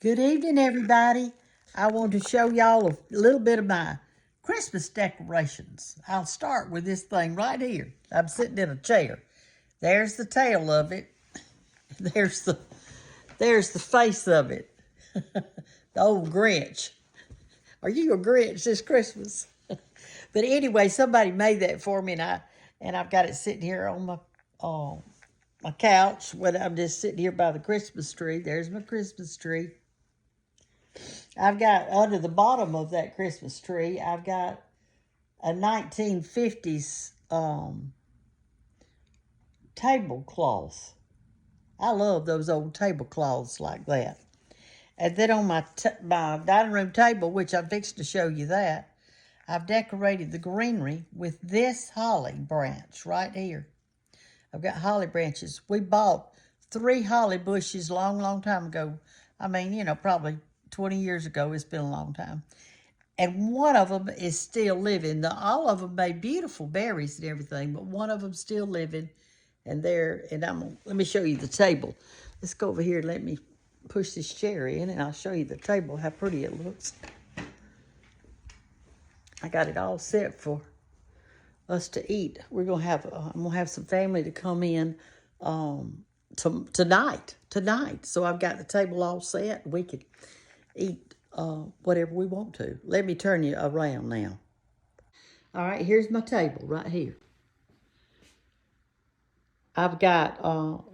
Good evening, everybody. I want to show y'all a little bit of my Christmas decorations. I'll start with this thing right here. I'm sitting in a chair. There's the tail of it. There's the face of it. The old Grinch. Are you a Grinch this Christmas? But anyway, somebody made that for me, and I've got it sitting here on my couch when I'm just sitting here by the Christmas tree. There's my Christmas tree. I've got under the bottom of that Christmas tree, I've got a 1950s tablecloth. I love those old tablecloths like that. And then on my dining room table, which I'm fixing to show you that, I've decorated the greenery with this holly branch right here. I've got holly branches. We bought 3 holly bushes long time ago. I mean, probably 20 years ago. It's been a long time. And one of them is still living. All of them made beautiful berries and everything, but one of them still living. And let me show you the table. Let's go over here and let me push this chair in, and I'll show you the table, how pretty it looks. I got it all set for us to eat. I'm gonna have some family to come in tonight. So I've got the table all set. We could eat whatever we want to. Let me turn you around now. All right, here's my table right here. I've got,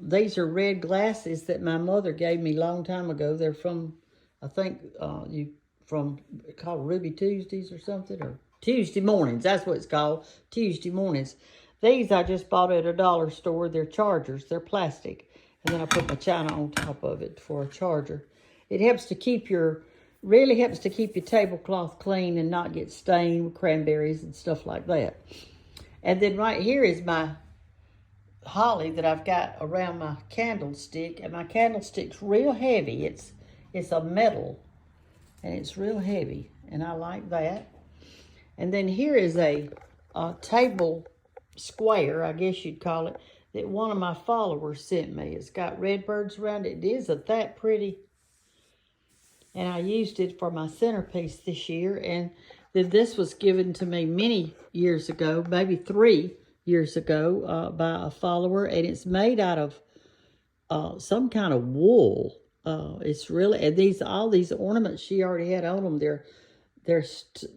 these are red glasses that my mother gave me a long time ago. They're from, I think, called Ruby Tuesdays or something, or Tuesday mornings. That's what it's called, Tuesday mornings. These I just bought at a dollar store. They're chargers. They're plastic. And then I put my china on top of it for a charger. It helps to keep really helps to keep your tablecloth clean and not get stained with cranberries and stuff like that. And then right here is my holly that I've got around my candlestick, and my candlestick's real heavy. It's a metal, and it's real heavy, and I like that. And then here is a table square, I guess you'd call it, that one of my followers sent me. It's got red birds around it. Isn't that pretty? And I used it for my centerpiece this year, and then this was given to me many years ago, maybe 3 years ago, by a follower, and it's made out of some kind of wool. It's really, and all these ornaments she already had on them, they're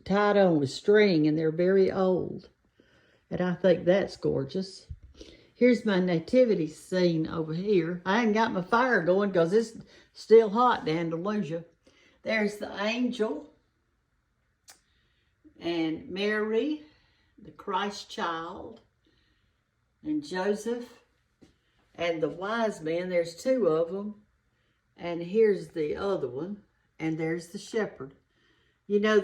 tied on with string, and they're very old, and I think that's gorgeous. Here's my nativity scene over here. I ain't got my fire going because it's still hot in Andalusia. There's the angel and Mary, the Christ child, and Joseph, and the wise men. There's 2 of them, and here's the other one, and there's the shepherd. You know,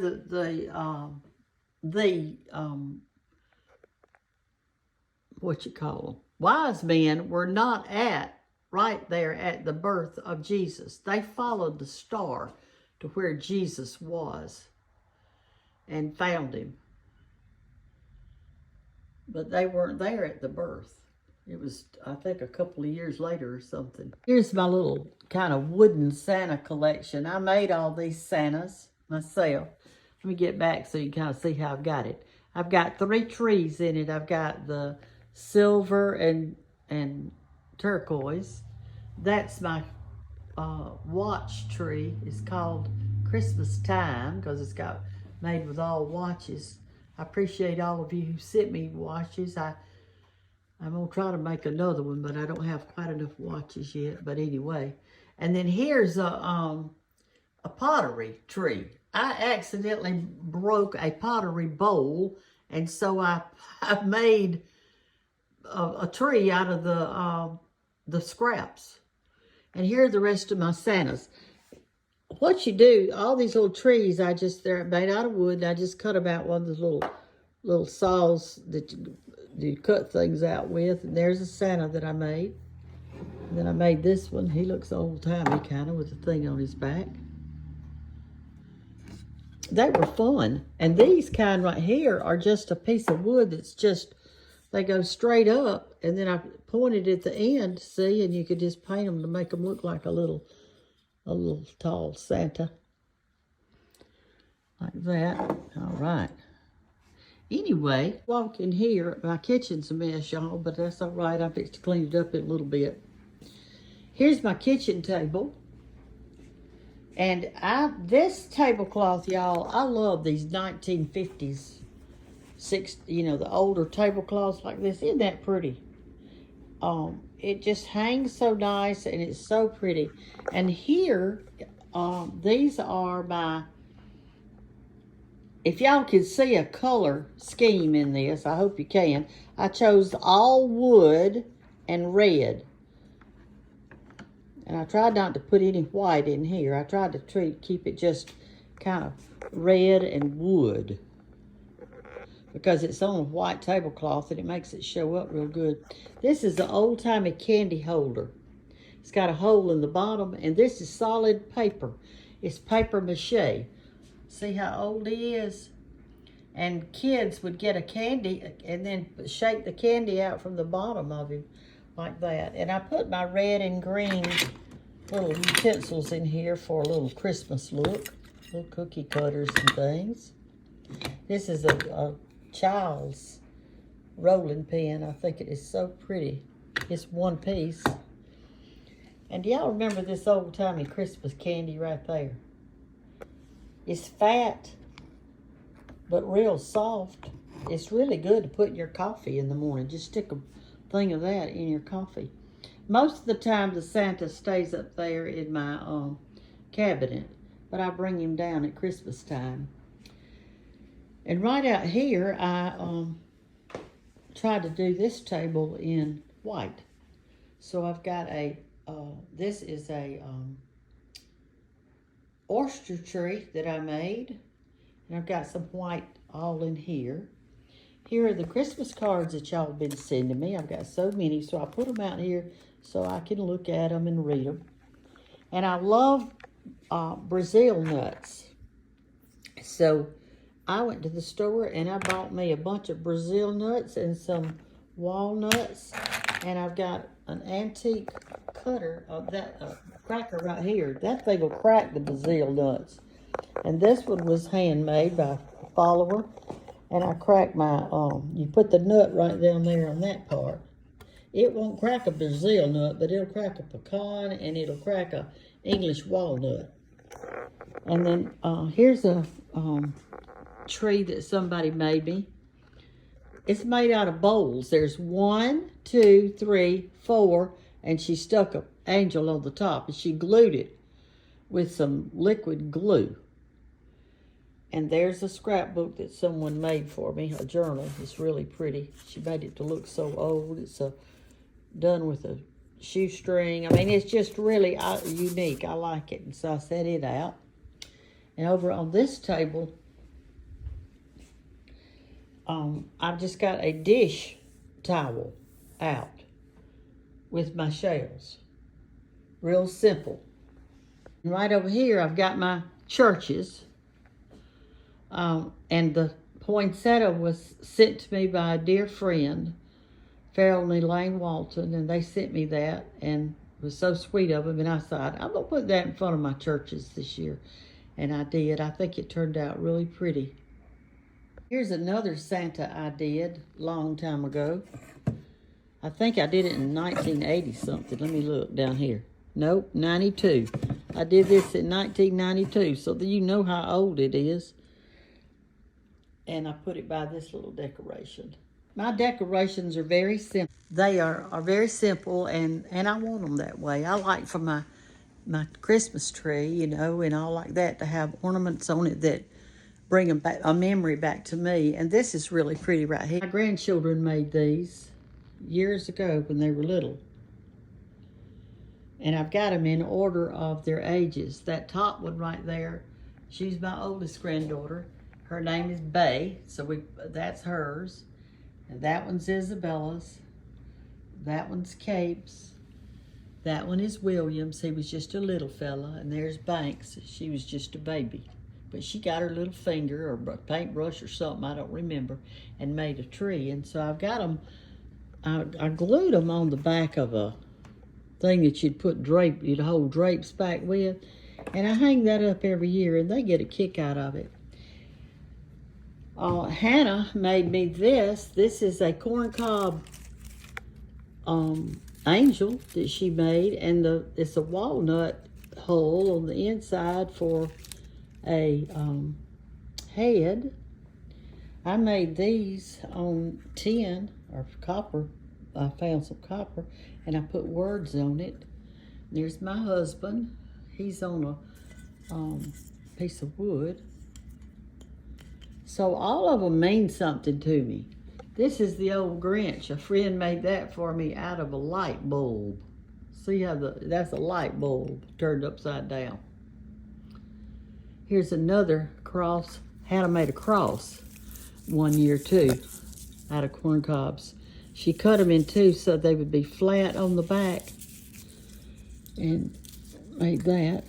what you call them, wise men were not right there at the birth of Jesus. They followed the star to where Jesus was and found him. But they weren't there at the birth. It was, I think, a couple of years later or something. Here's my little kind of wooden Santa collection. I made all these Santas myself. Let me get back so you can kind of see how I've got it. I've got 3 trees in it. I've got the silver and turquoise. That's my watch tree. It's called Christmas Time because it's got made with all watches. I appreciate all of you who sent me watches. I'm going to try to make another one, but I don't have quite enough watches yet. But anyway. And then here's a pottery tree. I accidentally broke a pottery bowl, and so I made a tree out of the scraps. And here are the rest of my Santas. What you do, all these little trees, they're made out of wood, and I just cut them out one of those little saws that you cut things out with. And there's a Santa that I made. And then I made this one. He looks old-timey kind of with a thing on his back. They were fun. And these kind right here are just a piece of wood that's they go straight up. And then I pointed at the end, see, and you could just paint them to make them look like a little a little tall Santa. Like that. All right. Anyway, walk in here. My kitchen's a mess, y'all, but that's all right. I fixed to clean it up a little bit. Here's my kitchen table. And this tablecloth, y'all, I love these 1950s, the older tablecloths like this. Isn't that pretty? It just hangs so nice and it's so pretty. And here, these are my, if y'all can see a color scheme in this, I hope you can. I chose all wood and red. And I tried not to put any white in here. I tried to keep it just kind of red and wood, because it's on a white tablecloth and it makes it show up real good. This is the old-timey candy holder. It's got a hole in the bottom, and this is solid paper. It's paper mache. See how old it is? And kids would get a candy and then shake the candy out from the bottom of him like that. And I put my red and green little utensils in here for a little Christmas look. Little cookie cutters and things. This is a child's rolling pin. I think it is so pretty. It's one piece. And do y'all remember this old-timey Christmas candy right there? It's fat, but real soft. It's really good to put in your coffee in the morning. Just stick a thing of that in your coffee. Most of the time, the Santa stays up there in my cabinet, but I bring him down at Christmas time. And right out here, I tried to do this table in white. So I've got this is a oyster tree that I made. And I've got some white all in here. Here are the Christmas cards that y'all have been sending me. I've got so many, so I put them out here so I can look at them and read them. And I love Brazil nuts. So I went to the store and I bought me a bunch of Brazil nuts and some walnuts. And I've got an antique cutter of that cracker right here. That thing will crack the Brazil nuts. And this one was handmade by a follower. And I cracked my, you put the nut right down there on that part. It won't crack a Brazil nut, but it'll crack a pecan and it'll crack a English walnut. And then here's a tree that somebody made me. It's made out of bowls. There's 1, 2, 3, 4, and she stuck an angel on the top and she glued it with some liquid glue. And there's a scrapbook that someone made for me, a journal. It's really pretty. She made it to look so old. It's done with a shoestring. I mean, it's just really unique. I like it. And so I set it out. And over on this table, I've just got a dish towel out with my shells. Real simple. And right over here, I've got my churches. And the poinsettia was sent to me by a dear friend, Farrell and Elaine Walton, and they sent me that, and it was so sweet of them. And I thought, I'm going to put that in front of my churches this year. And I did. I think it turned out really pretty. Here's another Santa I did a long time ago. I think I did it in 1980 something. Let me look down here. Nope, 92. I did this in 1992, so that you know how old it is. And I put it by this little decoration. My decorations are very simple. They are very simple, and I want them that way. I like for my Christmas tree, and all like that, to have ornaments on it that bring a memory back to me. And this is really pretty right here. My grandchildren made these years ago when they were little. And I've got them in order of their ages. That top one right there, she's my oldest granddaughter. Her name is Bay, so that's hers. And that one's Isabella's. That one's Cape's. That one is William's. He was just a little fella. And there's Banks. She was just a baby. But she got her little finger or a paintbrush or something, I don't remember, and made a tree. And so I've got them, I glued them on the back of a thing that you'd hold drapes back with. And I hang that up every year, and they get a kick out of it. Hannah made me this. This is a corncob angel that she made, and it's a walnut hole on the inside for a head. I made these on tin or copper. I found some copper, and I put words on it. There's my husband. He's on a piece of wood. So all of them mean something to me. This is the old Grinch. A friend made that for me out of a light bulb. See how that's a light bulb turned upside down. Here's another cross. Hannah made a cross one year too out of corn cobs. She cut them in two so they would be flat on the back and made that.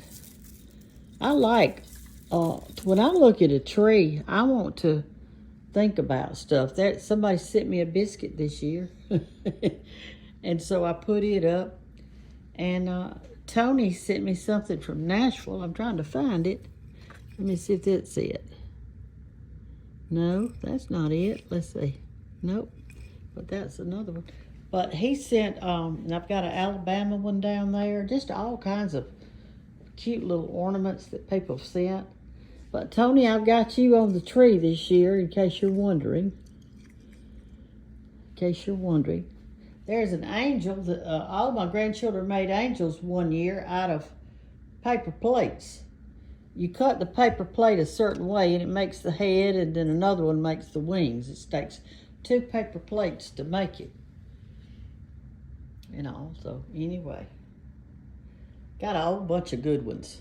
I like, when I look at a tree, I want to think about stuff. Somebody sent me a biscuit this year, and so I put it up. And Tony sent me something from Nashville. I'm trying to find it. Let me see if that's it. No, that's not it. Let's see. Nope, but that's another one. But he sent, and I've got an Alabama one down there, just all kinds of cute little ornaments that people have sent. But Tony, I've got you on the tree this year, in case you're wondering. There's an angel that all my grandchildren made angels one year out of paper plates. You cut the paper plate a certain way, and it makes the head, and then another one makes the wings. It takes 2 paper plates to make it. So anyway, got a whole bunch of good ones.